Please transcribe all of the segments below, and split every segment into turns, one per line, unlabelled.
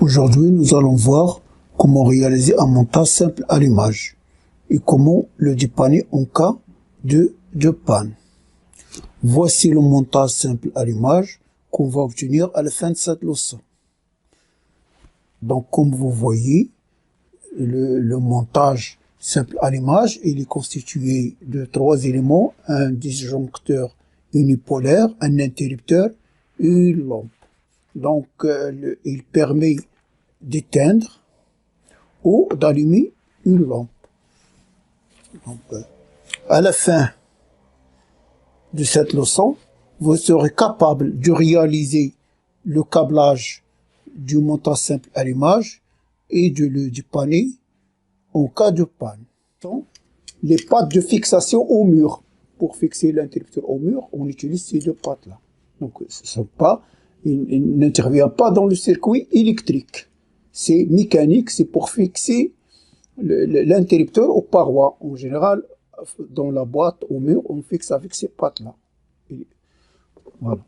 Aujourd'hui, nous allons voir comment réaliser un montage simple à l'image et comment le dépanner en cas de panne. Voici le montage simple à l'image qu'on va obtenir à la fin de cette leçon. Donc, comme vous voyez, le montage simple à l'image, il est constitué de 3 éléments, un disjoncteur unipolaire, un interrupteur et une lampe. Donc, il permet d'éteindre ou d'allumer une lampe. Donc, à la fin de cette leçon, vous serez capable de réaliser le câblage du montage simple à l'image et de le dépanner en cas de panne. Les pattes de fixation au mur. Pour fixer l'interrupteur au mur, on utilise ces deux pattes-là. Donc, il n'intervient pas dans le circuit électrique. C'est mécanique, c'est pour fixer l'interrupteur aux parois. En général, dans la boîte, au mur, on fixe avec ces pattes-là. Voilà.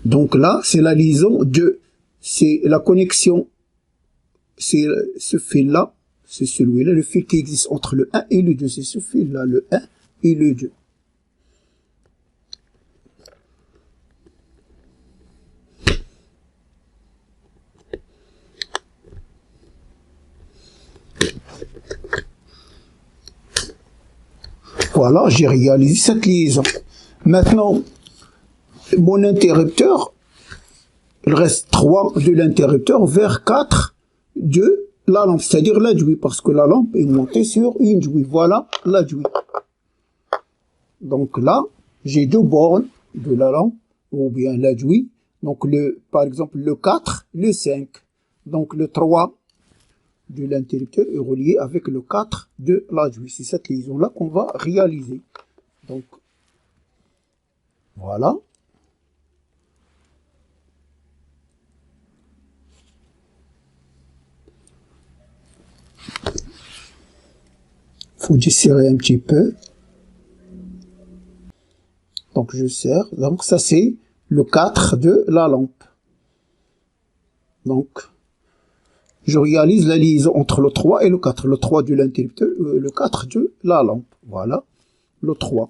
Donc là, c'est la liaison c'est la connexion, c'est ce fil-là, c'est celui-là, le fil qui existe entre le 1 et le 2, c'est ce fil-là, le 1 et le 2. Voilà, j'ai réalisé cette liaison. Maintenant, mon interrupteur, il reste 3 de l'interrupteur vers 4 de la lampe, c'est-à-dire l'aiguille, parce que la lampe est montée sur une aiguille. Voilà l'aiguille. Donc là, j'ai 2 bornes de la lampe, ou bien l'aiguille. Donc, par exemple, le 4, le 5. Donc, le 3 de l'interrupteur est relié avec le 4 de l'aiguille. C'est cette liaison-là qu'on va réaliser. Donc, voilà. Faut desserrer un petit peu. Donc, je serre. Donc, ça, c'est le 4 de la lampe. Donc, je réalise la liaison entre le 3 et le 4. Le 3 de l'interrupteur, le 4 de la lampe. Voilà, le 3.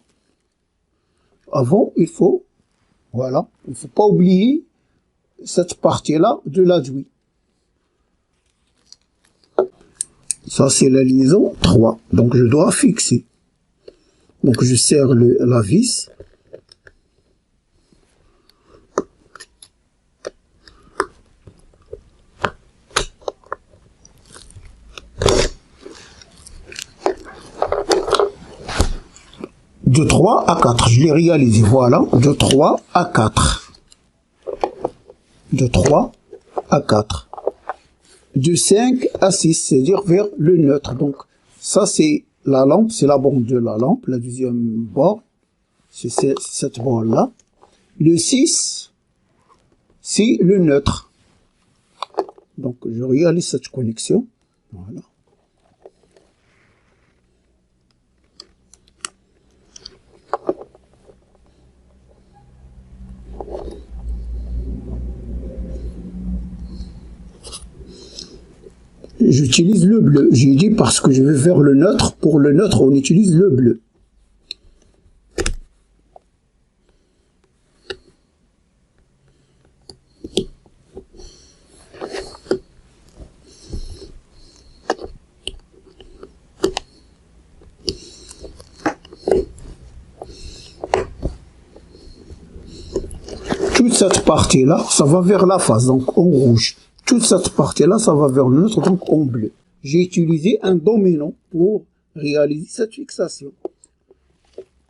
Avant, voilà, il ne faut pas oublier cette partie-là de l'aiguille. Ça, c'est la liaison 3. Donc, je dois fixer. Donc, je serre la vis. De 3 à 4, je l'ai réalisé, voilà, de 3 à 4. De 3 à 4. De 5 à 6, c'est-à-dire vers le neutre. Donc, ça, c'est la lampe, c'est la borne de la lampe, la deuxième borne, c'est cette borne-là. Le 6, c'est le neutre. Donc, je réalise cette connexion. Voilà. J'utilise le bleu. J'ai dit parce que je vais vers le neutre. Pour le neutre, on utilise le bleu. Toute cette partie-là, ça va vers la face, donc en rouge. Toute cette partie-là, ça va vers le neutre, donc en bleu. J'ai utilisé un dominant pour réaliser cette fixation.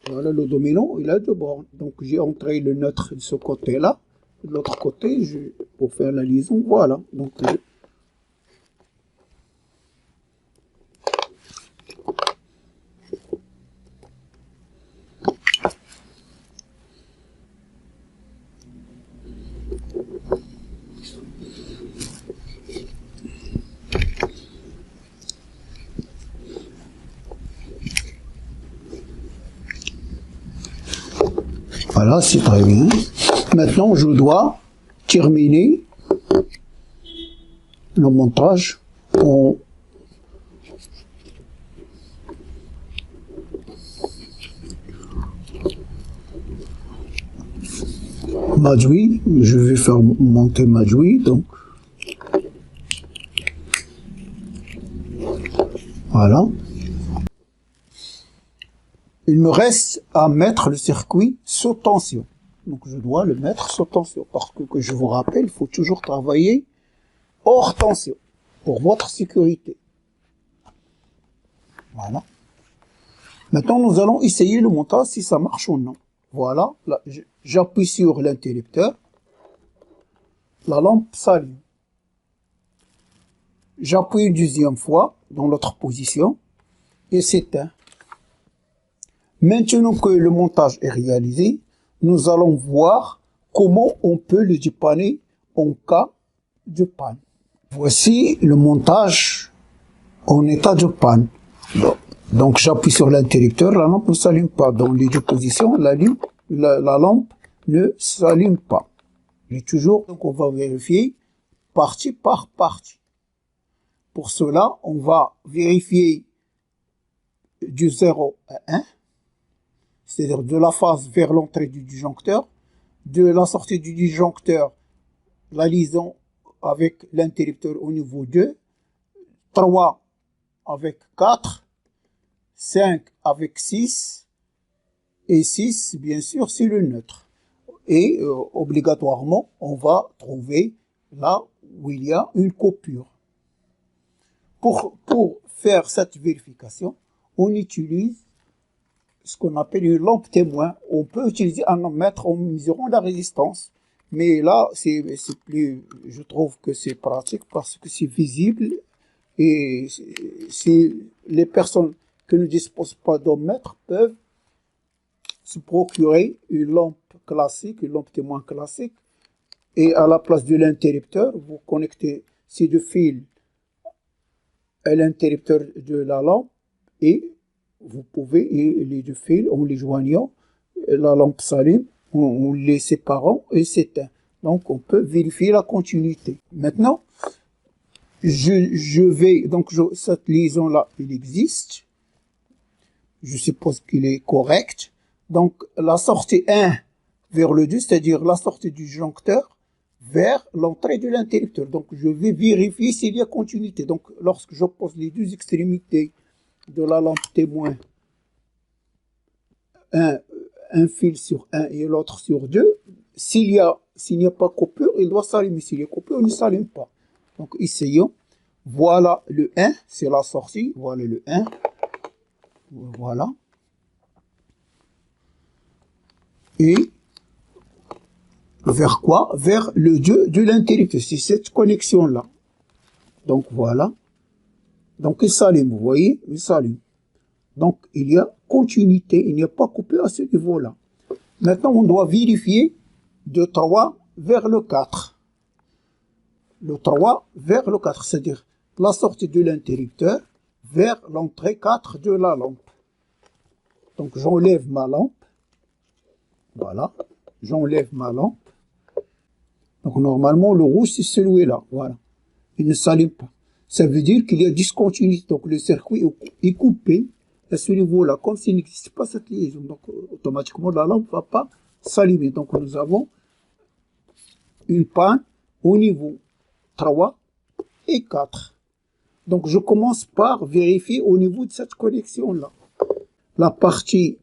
Voilà, le dominant, il a 2 bornes. Donc, j'ai entré le neutre de ce côté-là. De l'autre côté, pour faire la liaison, voilà. Donc, voilà, c'est très bien. Maintenant, je dois terminer le montage, on Majoui, je vais faire monter Majoui, donc voilà. Il me reste à mettre le circuit sous tension. Donc je dois le mettre sous tension, parce que je vous rappelle, il faut toujours travailler hors tension, pour votre sécurité. Voilà. Maintenant, nous allons essayer le montage si ça marche ou non. Voilà, j'appuie sur l'interrupteur, la lampe s'allume. J'appuie une deuxième fois dans l'autre position et s'éteint. Maintenant que le montage est réalisé, nous allons voir comment on peut le dépanner en cas de panne. Voici le montage en état de panne. Donc j'appuie sur l'interrupteur, la lampe ne s'allume pas. Dans les deux positions, la lampe ne s'allume pas. Et toujours, donc on va vérifier partie par partie. Pour cela, on va vérifier du 0 à 1, c'est-à-dire de la phase vers l'entrée du disjoncteur, de la sortie du disjoncteur, la liaison avec l'interrupteur au niveau 2, 3 avec 4, 5 avec 6, et 6, bien sûr, c'est le neutre. Et obligatoirement, on va trouver là où il y a une coupure. Pour faire cette vérification, on utilise ce qu'on appelle une lampe témoin. On peut utiliser un ammètre en mesurant la résistance. Mais là, c'est plus, je trouve que c'est pratique parce que c'est visible. Et les personnes qui ne disposent pas d'ammètre peuvent se procurer une lampe classique, une lampe témoin classique. Et à la place de l'interrupteur, vous connectez ces deux fils à l'interrupteur de la lampe et vous pouvez, les deux fils, en les joignant, la lampe s'allume, en les séparant et s'éteint. Donc on peut vérifier la continuité. Maintenant, je vais, donc cette liaison-là, il existe. Je suppose qu'il est correct. Donc la sortie 1 vers le 2, c'est-à-dire la sortie du disjoncteur, vers l'entrée de l'interrupteur. Donc je vais vérifier s'il y a continuité. Donc lorsque j'oppose les deux extrémités de la lampe témoin, un fil sur 1 et l'autre sur 2, s'il n'y a pas coupure, il doit s'allumer. S'il y a coupure, il ne s'allume pas. Donc essayons. Voilà le 1, c'est la sortie. Voilà le 1. Voilà. Et vers quoi? Vers le 2 de l'interrupteur. C'est cette connexion-là. Donc voilà. Donc il s'allume, vous voyez? Il s'allume. Donc il y a continuité, il n'y a pas coupure à ce niveau-là. Maintenant, on doit vérifier de 3 vers le 4. Le 3 vers le 4, c'est-à-dire la sortie de l'interrupteur vers l'entrée 4 de la lampe. Donc j'enlève ma lampe. Voilà. J'enlève ma lampe. Donc normalement, le rouge, c'est celui-là. Voilà. Il ne s'allume pas. Ça veut dire qu'il y a discontinuité. Donc le circuit est coupé à ce niveau-là, comme s'il n'existe pas cette liaison. Donc automatiquement, la lampe ne va pas s'allumer. Donc nous avons une panne au niveau 3 et 4. Donc je commence par vérifier au niveau de cette connexion-là. La partie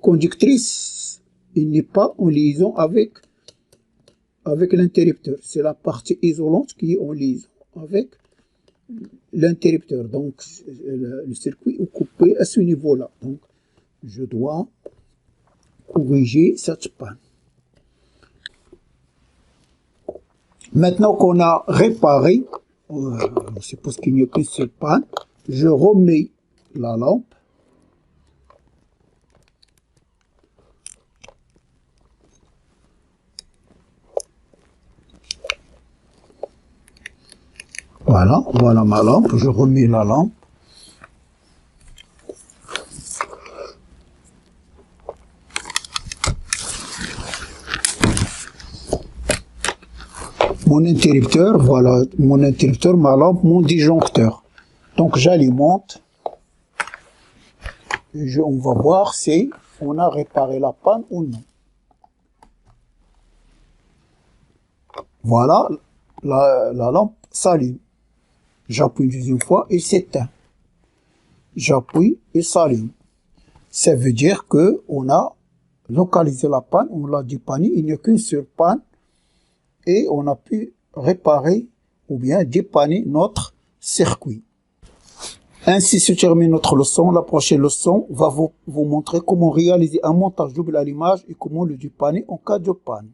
conductrice, il n'est pas en liaison avec l'interrupteur. C'est la partie isolante qui est en liaison avec l'interrupteur. Donc le circuit est coupé à ce niveau-là. Donc je dois corriger cette panne. Maintenant qu'on a réparé, je suppose qu'il n'y a qu'une seule panne, je remets la lampe. Voilà, voilà ma lampe, je remets la lampe. mon interrupteur, voilà, mon interrupteur, ma lampe, mon disjoncteur. Donc j'alimente. On va voir si on a réparé la panne ou non. Voilà, la lampe s'allume. J'appuie une deuxième fois et s'éteint. J'appuie et s'allume. Ça veut dire que on a localisé la panne, on l'a dépanné, il n'y a qu'une seule panne et on a pu réparer ou bien dépanner notre circuit. Ainsi se termine notre leçon. La prochaine leçon va vous montrer comment réaliser un montage double allumage et comment le dépanner en cas de panne.